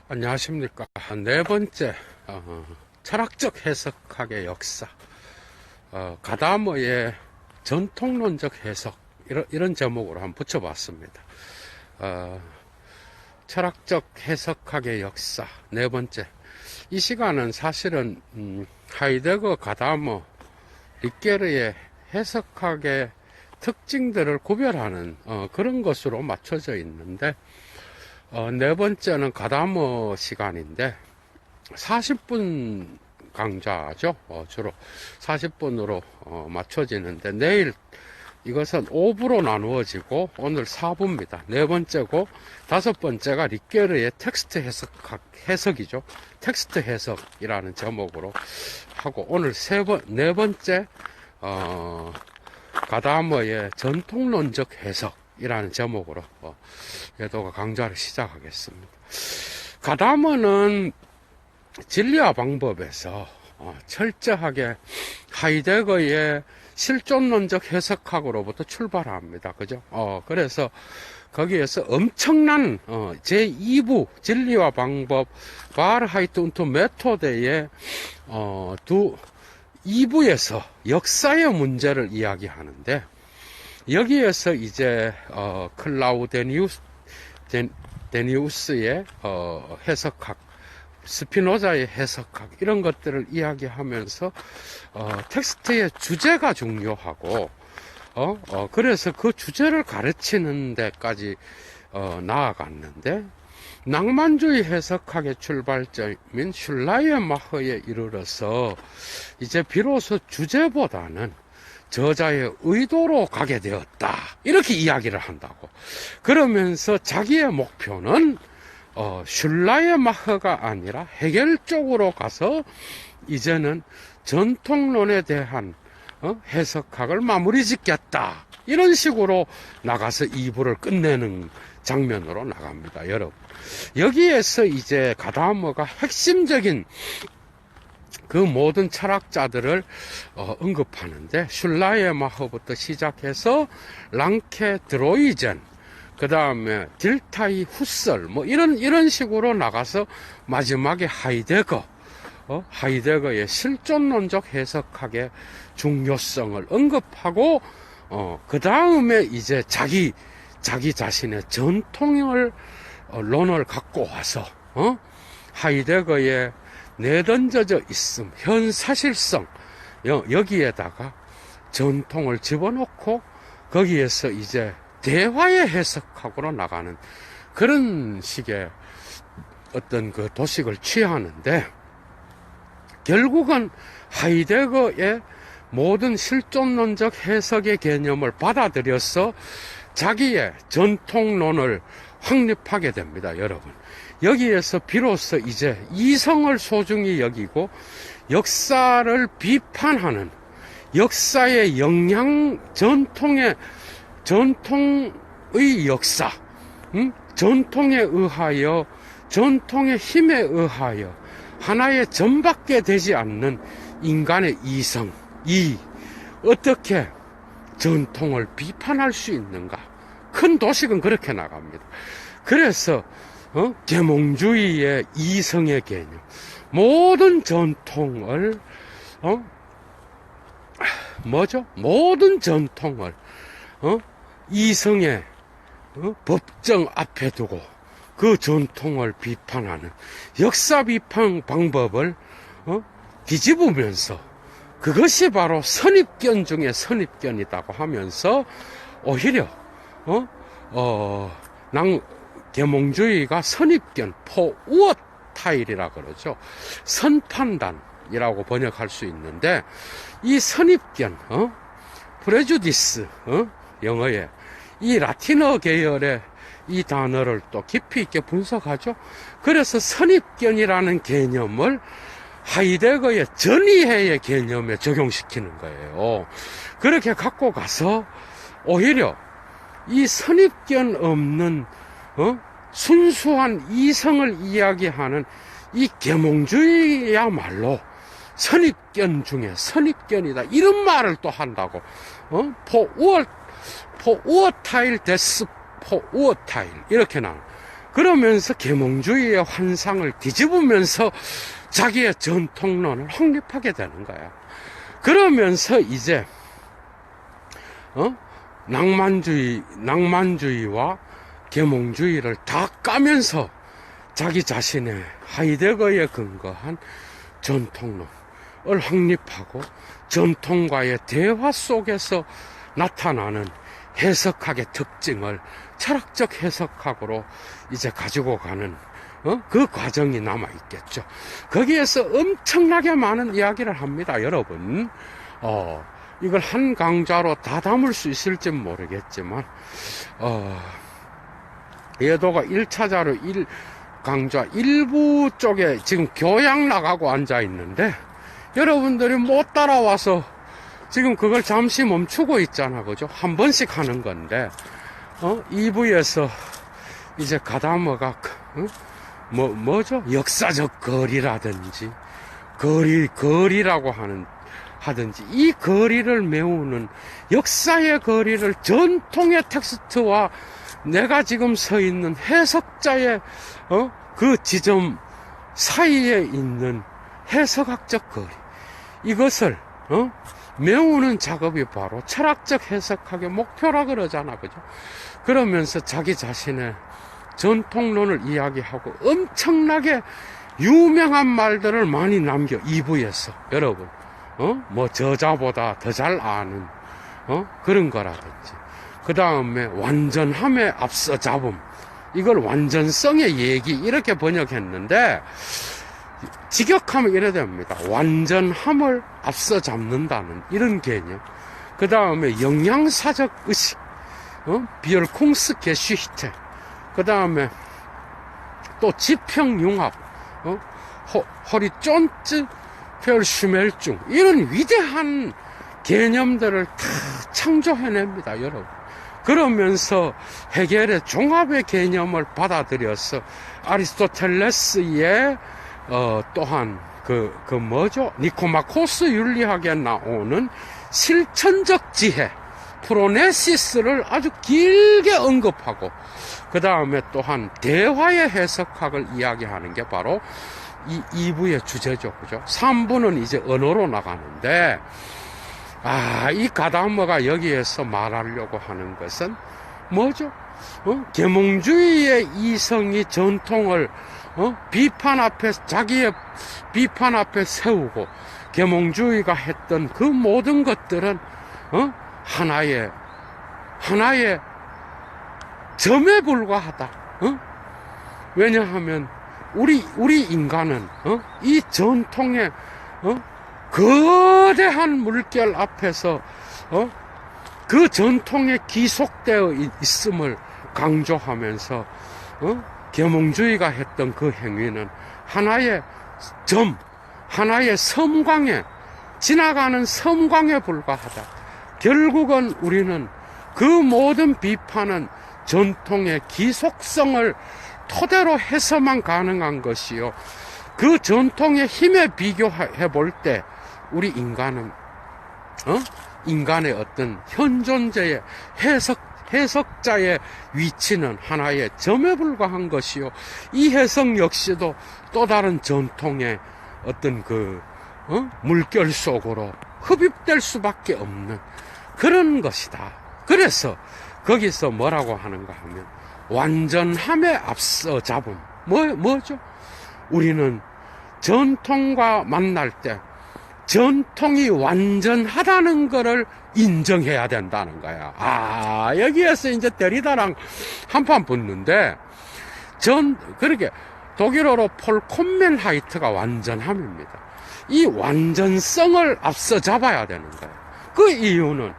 안녕하십니까. 네 번째, 철학적 해석학의 역사, 가다머의 전통론적 해석, 이런 제목으로 한번 붙여봤습니다. 철학적 해석학의 역사, 네 번째. 이 시간은 사실은, 하이데거, 가다머, 리게르의 해석학의 특징들을 구별하는, 그런 것으로 맞춰져 있는데, 네 번째는 가다머 시간인데 40분 강좌죠. 주로 40분으로 맞춰지는데 내일 이것은 5부로 나누어지고 오늘 4부입니다. 네 번째고 다섯 번째가 리게르의 텍스트 해석이죠. 텍스트 해석이라는 제목으로 하고 오늘 네 번째 가다머의 전통론적 해석 이라는 제목으로 여도가 강좌를 시작하겠습니다. 가다머는 진리와 방법에서 철저하게 하이데거의 실존론적 해석학으로부터 출발합니다. 그죠? 그래서 거기에서 엄청난 제2부 진리와 방법 바르하이트 운트 메토데의 2부에서 역사의 문제를 이야기하는데 여기에서 이제 클라우데니우스의 해석학, 스피노자의 해석학 이런 것들을 이야기하면서 텍스트의 주제가 중요하고 그래서 그 주제를 가르치는 데까지 나아갔는데 낭만주의 해석학의 출발점인 슐라이어마허에 이르러서 이제 비로소 주제보다는 저자의 의도로 가게 되었다. 이렇게 이야기를 한다고. 그러면서 자기의 목표는 슐라이어마허가 아니라 해겔 쪽으로 가서 이제는 전통론에 대한 해석학을 마무리 짓겠다. 이런 식으로 나가서 2부를 끝내는 장면으로 나갑니다. 여러분. 여기에서 이제 가다머가 핵심적인 그 모든 철학자들을 언급하는데 슐라이어마허부터 시작해서 랑케 드로이젠 그 다음에 딜타이 후설 뭐 이런 식으로 나가서 마지막에 하이데거의 실존론적 해석학의 중요성을 언급하고 그 다음에 이제 자기 자신의 전통을 론을 갖고 와서 하이데거의 내던져져 있음, 현사실성, 여기에다가 전통을 집어넣고 거기에서 이제 대화의 해석학으로 나가는 그런 식의 어떤 그 도식을 취하는데 결국은 하이데거의 모든 실존론적 해석의 개념을 받아들여서 자기의 전통론을 확립하게 됩니다, 여러분. 여기에서 비로소 이제 이성을 소중히 여기고 역사를 비판하는 역사의 영향, 전통의 역사, 전통에 의하여, 전통의 힘에 의하여 하나의 점밖에 되지 않는 인간의 이성, 어떻게 전통을 비판할 수 있는가? 큰 도식은 그렇게 나갑니다. 그래서 계몽주의의 이성의 개념, 모든 전통을 모든 전통을 이성의 법정 앞에 두고 그 전통을 비판하는 역사 비판 방법을 뒤집으면서 그것이 바로 선입견 중에 선입견이라고 하면서 오히려 계몽주의가 선입견, 포우어타일이라 그러죠. 선판단이라고 번역할 수 있는데 이 선입견, 프레주디스, 영어에 이 라틴어 계열의 이 단어를 또 깊이 있게 분석하죠. 그래서 선입견이라는 개념을 하이데거의 전이해의 개념에 적용시키는 거예요. 그렇게 갖고 가서 오히려 이 선입견 없는 순수한 이성을 이야기하는 이 계몽주의야말로 선입견 중에 선입견이다. 이런 말을 또 한다고. 포우어타일 데스 포우어타일 이렇게 나와. 그러면서 계몽주의의 환상을 뒤집으면서 자기의 전통론을 확립하게 되는 거야. 그러면서 이제 낭만주의와 계몽주의를 다 까면서 자기 자신의 하이데거에 근거한 전통론을 확립하고 전통과의 대화 속에서 나타나는 해석학의 특징을 철학적 해석학으로 이제 가지고 가는 그 과정이 남아 있겠죠. 거기에서 엄청나게 많은 이야기를 합니다, 여러분. 이걸 한 강좌로 다 담을 수 있을지 모르겠지만, 예도가 1차자로 1강좌 일부 쪽에 지금 교양 나가고 앉아 있는데, 여러분들이 못 따라와서 지금 그걸 잠시 멈추고 있잖아, 그죠? 한 번씩 하는 건데, 2부에서 이제 가다머가, 뭐죠? 역사적 거리라든지, 거리라고 하든지, 이 거리를 메우는 역사의 거리를 전통의 텍스트와 내가 지금 서 있는 해석자의, 그 지점 사이에 있는 해석학적 거리. 이것을, 메우는 작업이 바로 철학적 해석학의 목표라 그러잖아, 그죠? 그러면서 자기 자신의 전통론을 이야기하고 엄청나게 유명한 말들을 많이 남겨, 2부에서. 여러분, 뭐 저자보다 더 잘 아는, 그런 거라든지. 그 다음에 완전함에 앞서 잡음. 이걸 완전성의 얘기, 이렇게 번역했는데, 직역하면 이래 됩니다. 완전함을 앞서 잡는다는 이런 개념. 그 다음에 영양사적 의식, 비얼쿵스 게슈히테. 그 다음에 또 지평융합, 호리존츠 펠슈멜중, 이런 위대한 개념들을 다 창조해냅니다, 여러분. 그러면서 헤겔의 종합의 개념을 받아들여서 아리스토텔레스의 또한 뭐죠? 니코마코스 윤리학에 나오는 실천적 지혜, 프로네시스를 아주 길게 언급하고, 그 다음에 또한 대화의 해석학을 이야기하는 게 바로 이 2부의 주제죠. 그죠? 3부는 이제 언어로 나가는데, 이 가다머가 여기에서 말하려고 하는 것은 뭐죠? 계몽주의의 이성이 전통을 자기의 비판 앞에 세우고, 계몽주의가 했던 그 모든 것들은 하나의 점에 불과하다. 왜냐하면 우리 인간은 이 전통의 거대한 물결 앞에서 그 전통에 기속되어 있음을 강조하면서 계몽주의가 했던 그 행위는 하나의 하나의 섬광에, 지나가는 섬광에 불과하다. 결국은 우리는 그 모든 비판은 전통의 기속성을 토대로 해서만 가능한 것이요, 그 전통의 힘에 비교해 볼 때 우리 인간은 인간의 어떤 현존재의 해석자의 위치는 하나의 점에 불과한 것이요, 이 해석 역시도 또 다른 전통의 어떤 물결 속으로 흡입될 수밖에 없는 그런 것이다. 그래서 거기서 뭐라고 하는가 하면, 완전함에 앞서 잡음. 뭐죠? 우리는 전통과 만날 때 전통이 완전하다는 것을 인정해야 된다는 거야. 여기에서 이제 데리다랑 한판 붙는데, 그렇게 독일어로 폴콤멘하이트가 완전함입니다. 이 완전성을 앞서 잡아야 되는 거예요. 그 이유는,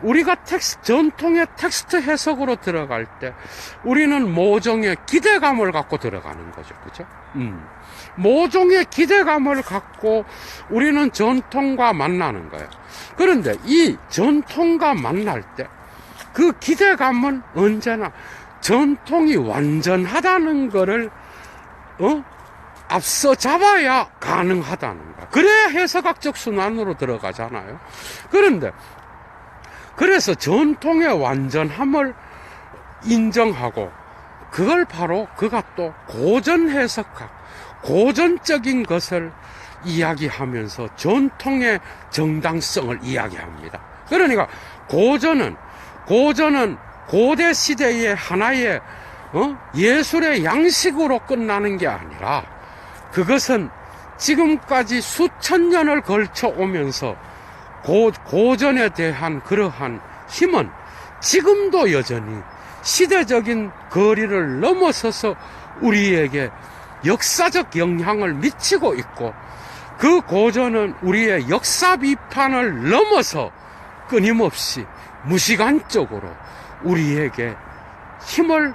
우리가 전통의 텍스트 해석으로 들어갈 때 우리는 모종의 기대감을 갖고 들어가는 거죠. 그죠? 모종의 기대감을 갖고 우리는 전통과 만나는 거예요. 그런데 이 전통과 만날 때 그 기대감은 언제나 전통이 완전하다는 것을 앞서 잡아야 가능하다는 거야. 그래야 해석학적 순환으로 들어가잖아요. 그래서 전통의 완전함을 인정하고, 그걸 바로 그가 또 고전 해석학, 고전적인 것을 이야기하면서 전통의 정당성을 이야기합니다. 그러니까 고전은 고대 시대의 하나의 예술의 양식으로 끝나는 게 아니라 그것은 지금까지 수천 년을 걸쳐 오면서 고전에 대한 그러한 힘은 지금도 여전히 시대적인 거리를 넘어서서 우리에게 역사적 영향을 미치고 있고, 그 고전은 우리의 역사 비판을 넘어서 끊임없이 무시간적으로 우리에게 힘을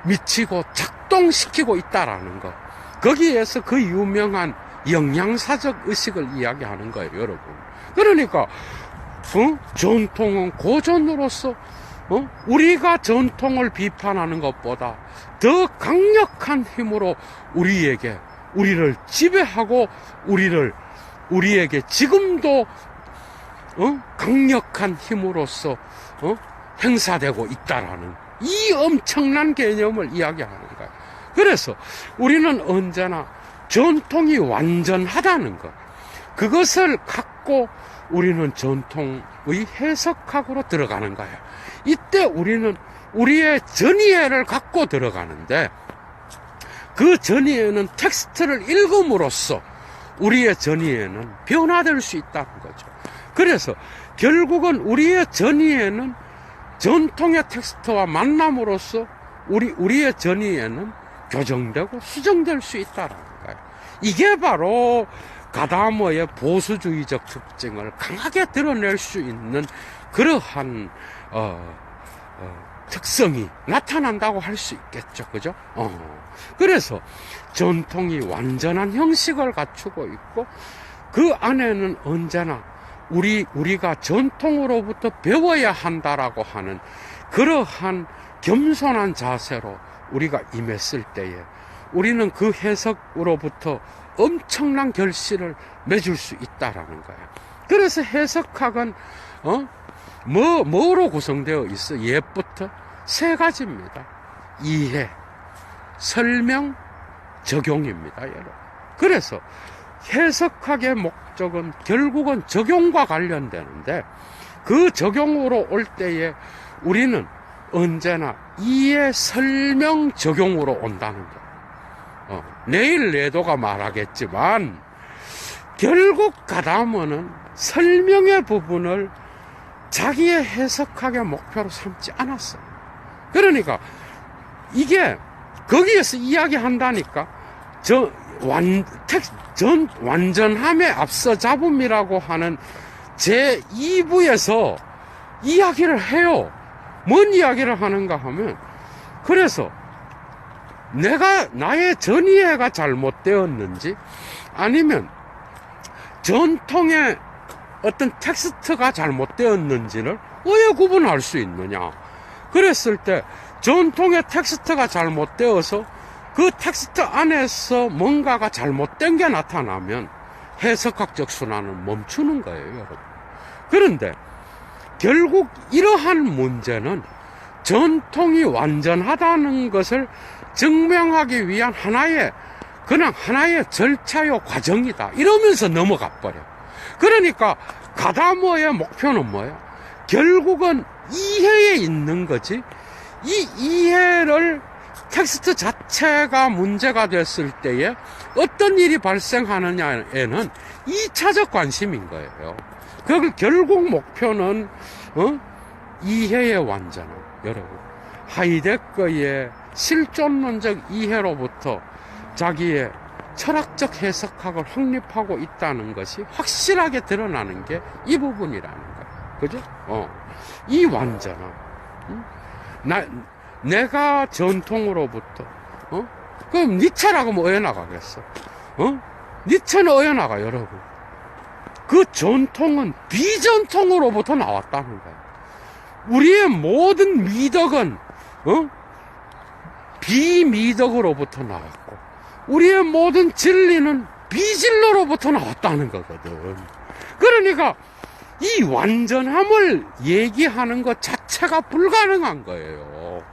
미치고 작동시키고 있다라는 것. 거기에서 그 유명한 영양사적 의식을 이야기하는 거예요, 여러분. 그러니까 전통은 고전으로서 우리가 전통을 비판하는 것보다 더 강력한 힘으로 우리를 지배하고 우리에게 지금도 강력한 힘으로서 행사되고 있다라는 이 엄청난 개념을 이야기하는 거예요. 그래서 우리는 언제나 전통이 완전하다는 것, 그것을 갖고 우리는 전통의 해석학으로 들어가는 거예요. 이때 우리는 우리의 전이해를 갖고 들어가는데, 그 전이해는 텍스트를 읽음으로써 우리의 전이해는 변화될 수 있다는 거죠. 그래서 결국은 우리의 전이해는 전통의 텍스트와 만남으로써 우리의 전이해는 교정되고 수정될 수 있다는 거예요. 이게 바로 가다머의 보수주의적 특징을 강하게 드러낼 수 있는 그러한 특성이 나타난다고 할 수 있겠죠. 그죠? 그래서 전통이 완전한 형식을 갖추고 있고, 그 안에는 언제나 우리가 전통으로부터 배워야 한다라고 하는 그러한 겸손한 자세로 우리가 임했을 때에 우리는 그 해석으로부터 엄청난 결실을 맺을 수 있다라는 거예요. 그래서 해석학은 뭐로 구성되어 있어? 옛부터 세 가지입니다. 이해, 설명, 적용입니다, 여러분. 그래서 해석학의 목적은 결국은 적용과 관련되는데, 그 적용으로 올 때에 우리는 언제나 이해, 설명, 적용으로 온다는 거예요. 내일 내도가 말하겠지만 결국 가다머는 설명의 부분을 자기의 해석학의 목표로 삼지 않았어요. 그러니까 이게 거기에서 이야기한다니까 완전함의 앞서 잡음이라고 하는 제2부에서 이야기를 해요. 뭔 이야기를 하는가 하면, 그래서 나의 전이해가 잘못되었는지 아니면 전통의 어떤 텍스트가 잘못되었는지를 왜 구분할 수 있느냐. 그랬을 때 전통의 텍스트가 잘못되어서 그 텍스트 안에서 뭔가가 잘못된 게 나타나면 해석학적 순환은 멈추는 거예요, 여러분. 그런데 결국 이러한 문제는 전통이 완전하다는 것을 증명하기 위한 하나의 절차요 과정이다, 이러면서 넘어가 버려. 그러니까 가다머의 목표는 뭐예요? 결국은 이해에 있는 거지, 이 이해를 텍스트 자체가 문제가 됐을 때에 어떤 일이 발생하느냐에는 2차적 관심인 거예요. 결국 목표는 이해의 완전함. 여러분, 하이데거의 실존론적 이해로부터 자기의 철학적 해석학을 확립하고 있다는 것이 확실하게 드러나는 게 이 부분이라는 거예요. 그죠? 이 완전함. 내가 전통으로부터, 그럼 니체라고 뭐 어여나가겠어? 니체는 어여나가, 여러분. 그 전통은 비전통으로부터 나왔다는 거예요. 우리의 모든 미덕은, 비미덕으로부터 나왔고, 우리의 모든 진리는 비진로로부터 나왔다는 거거든. 그러니까 이 완전함을 얘기하는 것 자체가 불가능한 거예요.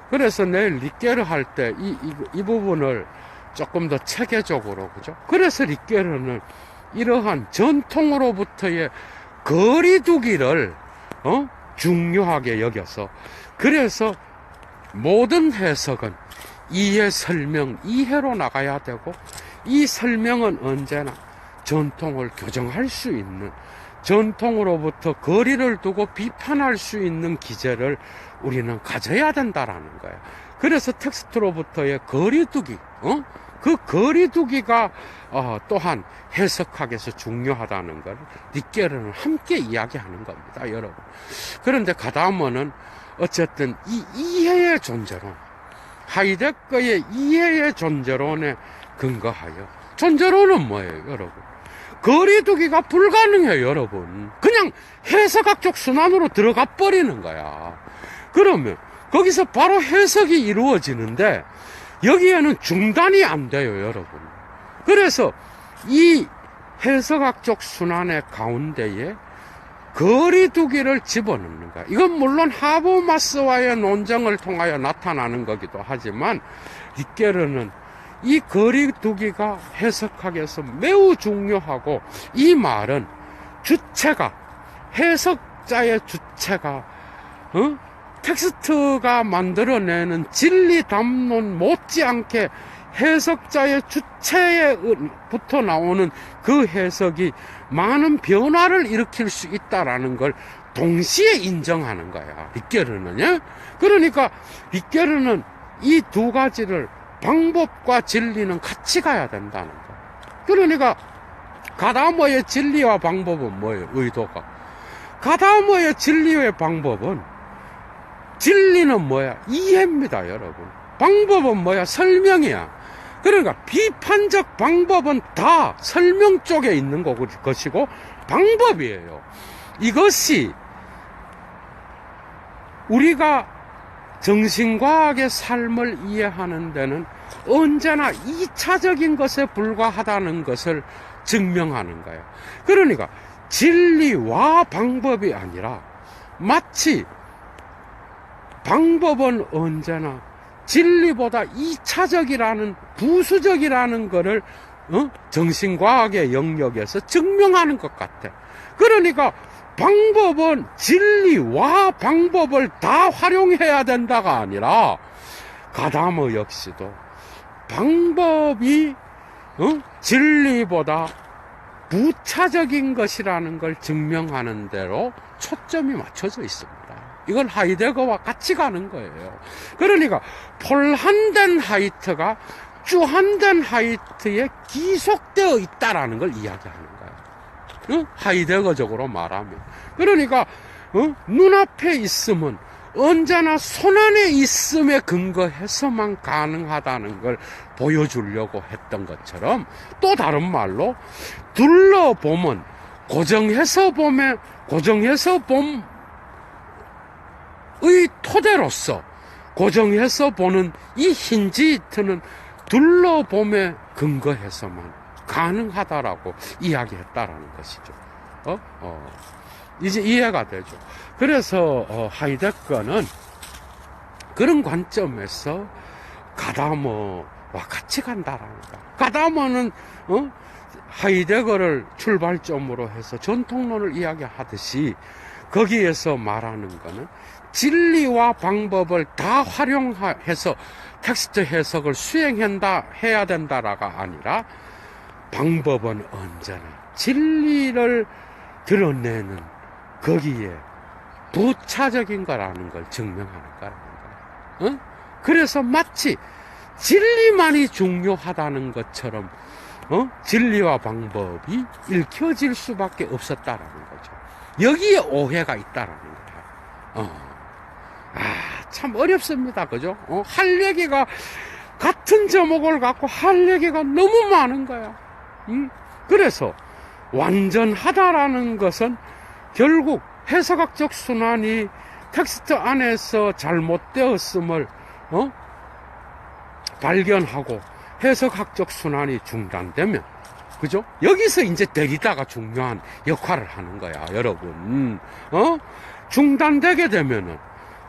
그래서 내일 리케르 할 때 이 부분을 조금 더 체계적으로, 그죠? 그래서 리케르는 이러한 전통으로부터의 거리두기를, 중요하게 여겨서, 그래서 모든 해석은 이해, 설명, 이해로 나가야 되고, 이 설명은 언제나 전통을 교정할 수 있는, 전통으로부터 거리를 두고 비판할 수 있는 기제를 우리는 가져야 된다라는 거예요. 그래서 텍스트로부터의 거리두기, 그 거리두기가 또한 해석학에서 중요하다는 걸 리케르는 함께 이야기하는 겁니다, 여러분. 그런데 가다머는 어쨌든 이 이해의 존재론, 하이데거의 이해의 존재론에 근거하여, 존재론은 뭐예요, 여러분? 거리두기가 불가능해요, 여러분. 그냥 해석학적 순환으로 들어가 버리는 거야. 그러면 거기서 바로 해석이 이루어지는데 여기에는 중단이 안 돼요, 여러분. 그래서 이 해석학적 순환의 가운데에 거리두기를 집어넣는 거야. 이건 물론 하버마스와의 논쟁을 통하여 나타나는 거기도 하지만 리케르는 이 거리두기가 해석학에서 매우 중요하고, 이 말은 주체가, 해석자의 주체가 텍스트가 만들어내는 진리 담론 못지않게 해석자의 주체부터 나오는 그 해석이 많은 변화를 일으킬 수 있다라는 걸 동시에 인정하는 거야, 리케르는요. 그러니까 리케르는 이 두 가지를, 방법과 진리는 같이 가야 된다는 거야. 그러니까 가다머의 진리와 방법은 뭐예요? 의도가. 가다머의 진리의 방법은, 진리는 뭐야? 이해입니다, 여러분. 방법은 뭐야? 설명이야. 그러니까 비판적 방법은 다 설명 쪽에 있는 것이고 방법이에요. 이것이 우리가 정신과학의 삶을 이해하는 데는 언제나 2차적인 것에 불과하다는 것을 증명하는 거예요. 그러니까 진리와 방법이 아니라 마치 방법은 언제나 진리보다 2차적이라는, 부수적이라는 것을 정신과학의 영역에서 증명하는 것 같아. 그러니까 방법은 진리와 방법을 다 활용해야 된다가 아니라 가다머 역시도 방법이 진리보다 부차적인 것이라는 걸 증명하는 대로 초점이 맞춰져 있습니다. 이건 하이데거와 같이 가는 거예요. 그러니까 폴한덴 하이트가 쭈한덴 하이트에 기속되어 있다라는 걸 이야기하는 거예요. 하이데거적으로 말하면. 그러니까 눈앞에 있으면 언제나 손안에 있음에 근거해서만 가능하다는 걸 보여주려고 했던 것처럼, 또 다른 말로 둘러보면 고정해서 봄의 토대로서 고정해서 보는 이 힌지이트는 둘러봄에 근거해서만 가능하다라고 이야기했다라는 것이죠. 이제 이해가 되죠. 그래서 하이데거는 그런 관점에서 가다머와 같이 간다라는 거. 가다머는 하이데거를 출발점으로 해서 전통론을 이야기하듯이 거기에서 말하는 거는 진리와 방법을 다 활용해서 텍스트 해석을 수행해야 된다라가 아니라 방법은 언제나 진리를 드러내는 거기에 부차적인 거라는 걸 증명하는 거라는 거예요. 그래서 마치 진리만이 중요하다는 것처럼 진리와 방법이 읽혀질 수밖에 없었다라는 거죠. 여기에 오해가 있다라는 거예요. 참 어렵습니다. 그죠? 할 얘기가, 같은 제목을 갖고 할 얘기가 너무 많은 거야. 그래서 완전하다라는 것은 결국 해석학적 순환이 텍스트 안에서 잘못되었음을 발견하고 해석학적 순환이 중단되면, 그죠? 여기서 이제 데리다가 중요한 역할을 하는 거야, 여러분. 중단되게 되면은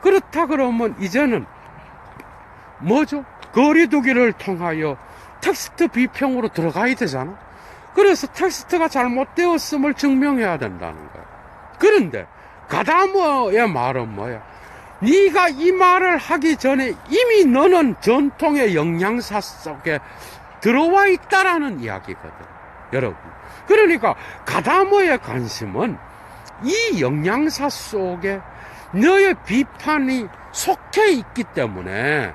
그렇다 그러면 이제는 뭐죠? 거리두기를 통하여 텍스트 비평으로 들어가야 되잖아. 그래서 텍스트가 잘못되었음을 증명해야 된다는 거야. 그런데 가다머의 말은 뭐야? 네가 이 말을 하기 전에 이미 너는 전통의 영양사 속에 들어와 있다라는 이야기거든, 여러분. 그러니까 가다머의 관심은 이 영양사 속에 너의 비판이 속해 있기 때문에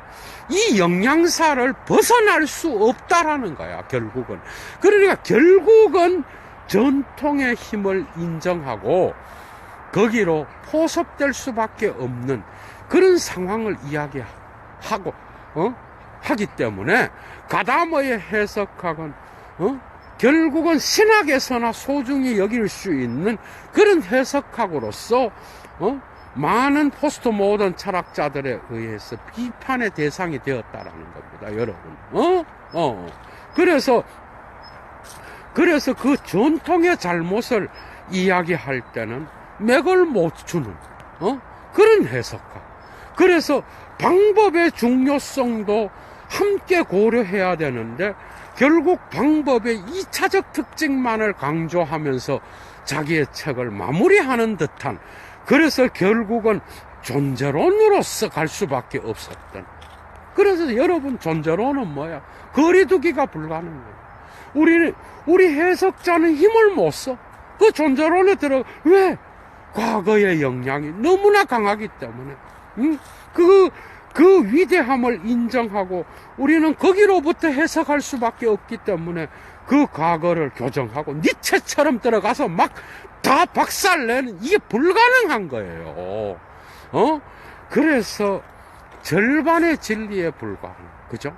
이 영양사를 벗어날 수 없다라는 거야, 결국은. 그러니까 결국은 전통의 힘을 인정하고 거기로 포섭될 수밖에 없는 그런 상황을 이야기하고 하기 때문에 가다머의 해석학은 결국은 신학에서나 소중히 여길 수 있는 그런 해석학으로서 많은 포스트 모던 철학자들에 의해서 비판의 대상이 되었다라는 겁니다, 여러분. 그래서 그 전통의 잘못을 이야기할 때는 맥을 못 주는 그런 해석학. 그래서 방법의 중요성도 함께 고려해야 되는데 결국 방법의 2차적 특징만을 강조하면서 자기의 책을 마무리하는 듯한, 그래서 결국은 존재론으로서 갈 수밖에 없었던. 그래서 여러분, 존재론은 뭐야? 거리두기가 불가능해요. 우리 해석자는 힘을 못 써. 그 존재론에 왜? 과거의 영향이 너무나 강하기 때문에. 그 위대함을 인정하고 우리는 거기로부터 해석할 수밖에 없기 때문에 그 과거를 교정하고 니체처럼 들어가서 막 다 박살내는, 이게 불가능한 거예요. 그래서 절반의 진리에 불과한, 그죠?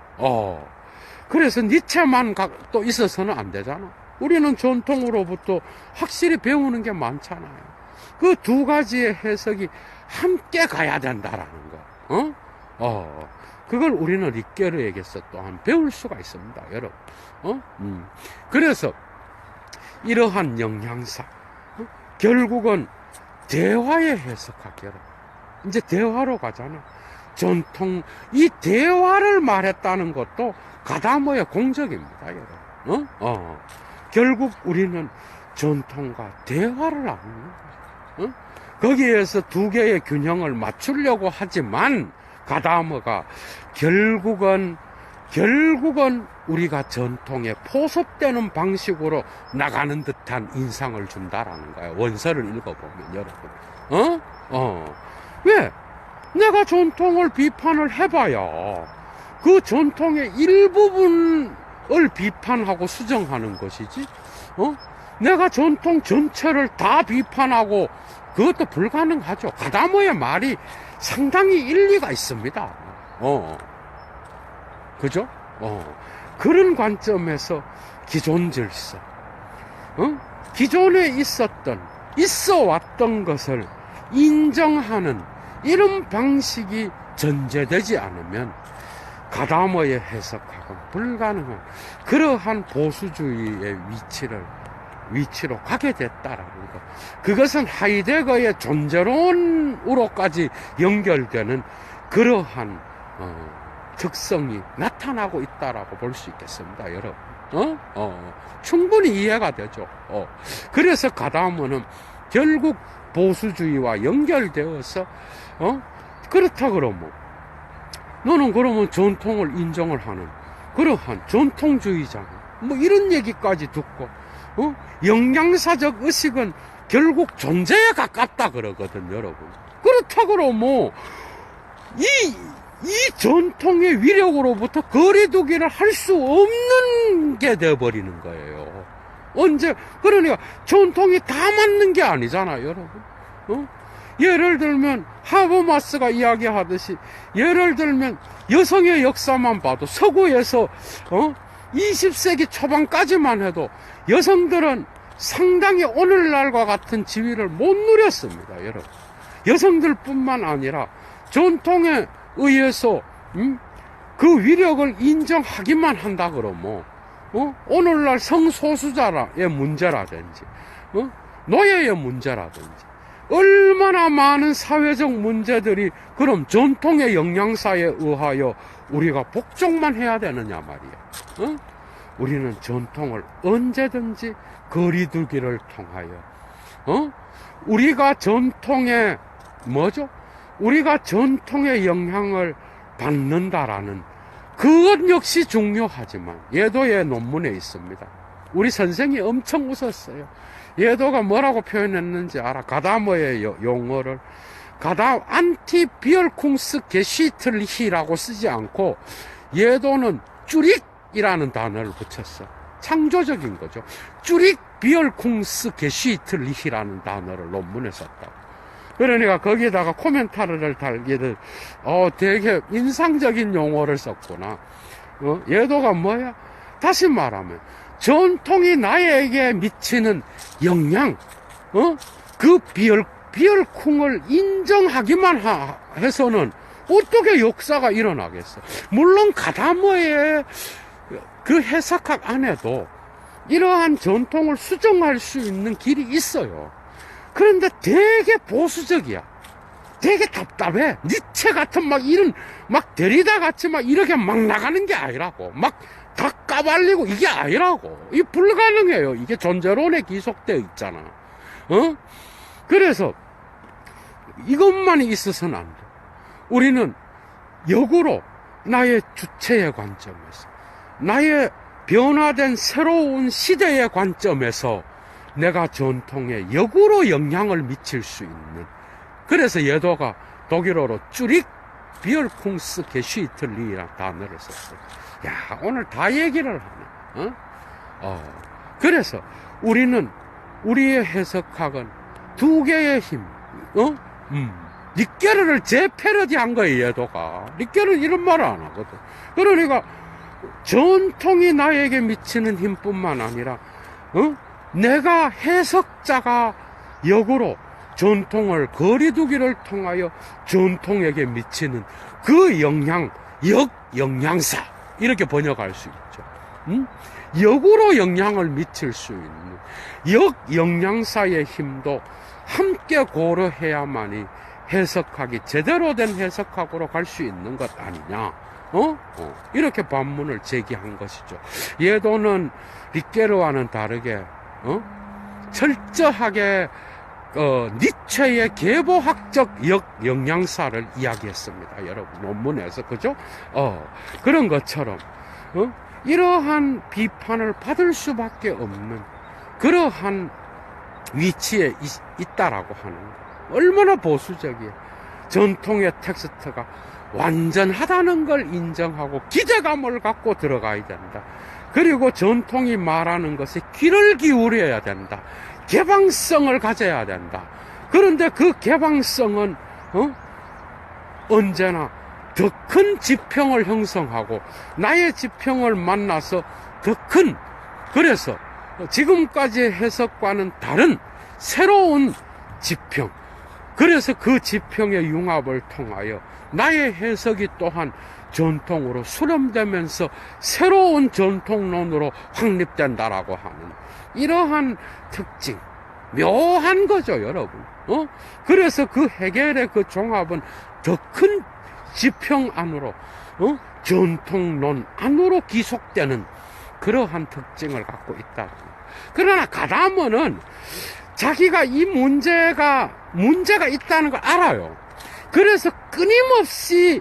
그래서 니체만 또 있어서는 안 되잖아. 우리는 전통으로부터 확실히 배우는 게 많잖아요. 그 두 가지의 해석이 함께 가야 된다라는 거. 그걸 우리는 리케르에게서 또한 배울 수가 있습니다, 여러분. 그래서 이러한 영양사, 결국은 대화의 해석학, 여러분. 이제 대화로 가잖아. 전통, 이 대화를 말했다는 것도 가다머의 공적입니다, 여러분. 결국 우리는 전통과 대화를 하는 거예요. 거기에서 두 개의 균형을 맞추려고 하지만 가다머가 결국은 우리가 전통에 포섭되는 방식으로 나가는 듯한 인상을 준다라는 거예요. 원서를 읽어보면, 여러분. 왜? 내가 전통을 비판을 해봐야 그 전통의 일부분을 비판하고 수정하는 것이지, 내가 전통 전체를 다 비판하고 그것도 불가능하죠. 가다머의 말이 상당히 일리가 있습니다. 그죠? 그런 관점에서 기존 질서, 기존에 있어 왔던 것을 인정하는 이런 방식이 전제되지 않으면 가다머의 해석학은 불가능한 그러한 보수주의의 위치로 가게 됐다라는 것. 그것은 하이데거의 존재론으로까지 연결되는 그러한 특성이 나타나고 있다라고 볼 수 있겠습니다, 여러분. 충분히 이해가 되죠. 그래서 가다머는 결국 보수주의와 연결되어서 그렇다 그러면 너는 그러면 전통을 인정을 하는 그러한 전통주의자, 뭐 이런 얘기까지 듣고 영양사적 의식은 결국 존재에 가깝다 그러거든, 여러분. 그렇다 그러면 이 전통의 위력으로부터 거리두기를 할 수 없는 게 되어버리는 거예요. 언제? 그러니까 전통이 다 맞는 게 아니잖아요, 여러분. 예를 들면 하버마스가 이야기하듯이, 예를 들면 여성의 역사만 봐도 서구에서 20세기 초반까지만 해도 여성들은 상당히 오늘날과 같은 지위를 못 누렸습니다, 여러분. 여성들뿐만 아니라 전통에 의해서 그 위력을 인정하기만 한다 그러면 오늘날 성소수자의 문제라든지 노예의 문제라든지 얼마나 많은 사회적 문제들이 그럼 전통의 영양사에 의하여 우리가 복종만 해야 되느냐 말이야. 어? 우리는 전통을 언제든지 거리두기를 통하여 우리가 전통의 뭐죠? 우리가 전통의 영향을 받는다라는 그것 역시 중요하지만 예도의 논문에 있습니다. 우리 선생이 엄청 웃었어요. 예도가 뭐라고 표현했는지 알아? 가다머의 용어를 안티비얼쿵스 게시틀리히라고 쓰지 않고 예도는 쭈릭이라는 단어를 붙였어. 창조적인 거죠. 쭈릭 비얼쿵스 게시틀리히라는 단어를 논문에 썼다고. 그러니까 거기에다가 코멘타르를 달기를 되게 인상적인 용어를 썼구나. 예도가 뭐야? 다시 말하면 전통이 나에게 미치는 영향, 그 비열쿵을 인정하기만 해서는 어떻게 역사가 일어나겠어? 물론 가다머의 그 해석학 안에도 이러한 전통을 수정할 수 있는 길이 있어요. 그런데 되게 보수적이야. 되게 답답해. 니체 같은 막 데리다 같이 막 이렇게 막 나가는 게 아니라고. 막 다 까발리고 이게 아니라고. 이게 불가능해요. 이게 존재론에 기속되어 있잖아. 그래서 이것만 있어서는 안 돼. 우리는 역으로 나의 주체의 관점에서, 나의 변화된 새로운 시대의 관점에서 내가 전통에 역으로 영향을 미칠 수 있는. 그래서 예도가 독일어로 쭈릭 비얼쿵스 게시틀리라는 단어를 썼어요. 야, 오늘 다 얘기를 하네. 그래서 우리는 우리의 해석학은 두 개의 힘, 닉게르를 재패러디한 거예요. 예도가 닉게르는 이런 말을 안 하거든. 그러니까 전통이 나에게 미치는 힘뿐만 아니라 내가 해석자가 역으로 전통을 거리두기를 통하여 전통에게 미치는 그 영향, 영양사 이렇게 번역할 수 있죠. 역으로 영향을 미칠 수 있는 영양사의 힘도 함께 고려해야만이 해석학이 제대로 된 해석학으로 갈 수 있는 것 아니냐. 이렇게 반문을 제기한 것이죠. 예도는 닉게르와는 다르게 철저하게 니체의 계보학적 영양사를 이야기했습니다. 여러분 논문에서. 그죠? 그런 것처럼 이러한 비판을 받을 수밖에 없는 그러한 위치에 있다라고 하는 거. 얼마나 보수적이에요. 전통의 텍스트가 완전하다는 걸 인정하고 기대감을 갖고 들어가야 된다. 그리고 전통이 말하는 것에 귀를 기울여야 된다. 개방성을 가져야 된다. 그런데 그 개방성은 언제나 더 큰 지평을 형성하고 나의 지평을 만나서 더 큰, 그래서 지금까지의 해석과는 다른 새로운 지평, 그래서 그 지평의 융합을 통하여 나의 해석이 또한 전통으로 수렴되면서 새로운 전통론으로 확립된다라고 하는 이러한 특징, 묘한 거죠, 여러분. 그래서 그 해겔의 그 종합은 더 큰 지평 안으로, 전통론 안으로 기속되는 그러한 특징을 갖고 있다. 그러나 가다머는 자기가 이 문제가 있다는 걸 알아요. 그래서 끊임없이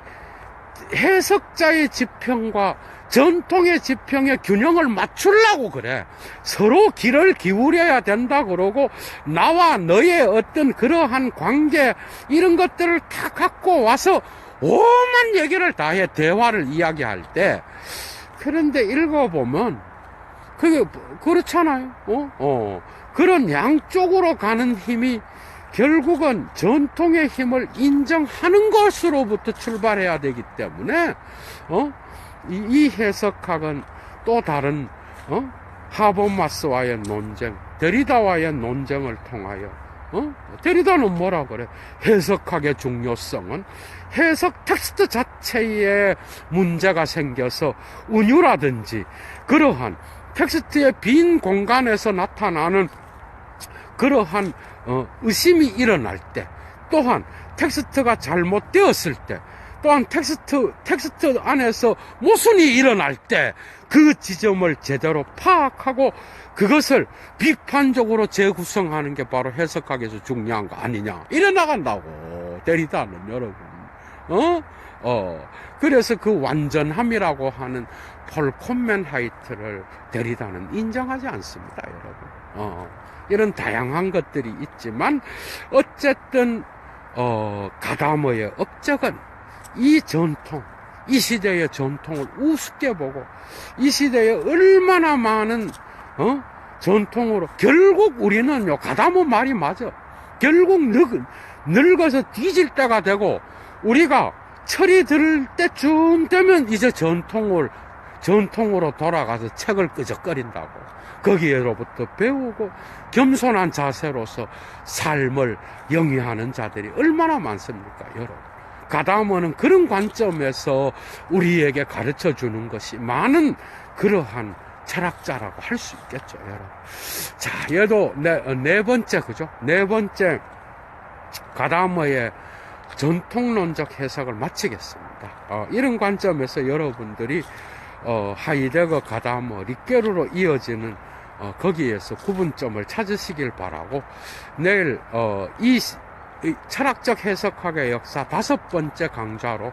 해석자의 지평과 전통의 지평의 균형을 맞추려고 그래. 서로 귀를 기울여야 된다 그러고 나와 너의 어떤 그러한 관계 이런 것들을 다 갖고 와서 오만 얘기를 다 해. 대화를 이야기할 때. 그런데 읽어보면 그게 그렇잖아요. 그런 양쪽으로 가는 힘이 결국은 전통의 힘을 인정하는 것으로부터 출발해야 되기 때문에 이 해석학은 또 다른 하버마스와의 논쟁, 데리다와의 논쟁을 통하여 데리다는 뭐라 그래? 해석학의 중요성은 해석 텍스트 자체에 문제가 생겨서 운유라든지 그러한 텍스트의 빈 공간에서 나타나는 그러한 의심이 일어날 때, 또한 텍스트가 잘못되었을 때, 또한 텍스트 안에서 모순이 일어날 때, 그 지점을 제대로 파악하고 그것을 비판적으로 재구성하는 게 바로 해석학에서 중요한 거 아니냐. 이래 나간다고, 데리다는 여러분. 그래서 그 완전함이라고 하는 폴 콘맨하이트를 데리다는 인정하지 않습니다, 여러분. 이런 다양한 것들이 있지만, 어쨌든, 가다머의 업적은 이 전통, 이 시대의 전통을 우습게 보고, 이 시대에 얼마나 많은, 전통으로, 결국 우리는요, 가다머 말이 맞아. 결국 늙어서 뒤질 때가 되고, 우리가 철이 들 때쯤 되면 이제 전통으로 돌아가서 책을 끄적거린다고. 거기에로부터 배우고 겸손한 자세로서 삶을 영위하는 자들이 얼마나 많습니까, 여러분. 가다머는 그런 관점에서 우리에게 가르쳐 주는 것이 많은 그러한 철학자라고 할 수 있겠죠, 여러분. 자, 얘도 네 번째, 그죠? 네 번째 가다머의 전통론적 해석을 마치겠습니다. 이런 관점에서 여러분들이 하이데거, 가다머, 리케르로 이어지는 거기에서 구분점을 찾으시길 바라고, 내일 이 철학적 해석학의 역사 5번째 강좌로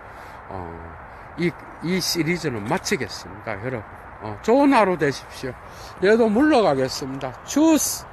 이 시리즈는 마치겠습니다, 여러분. 좋은 하루 되십시오. 얘도 물러가겠습니다. 추스.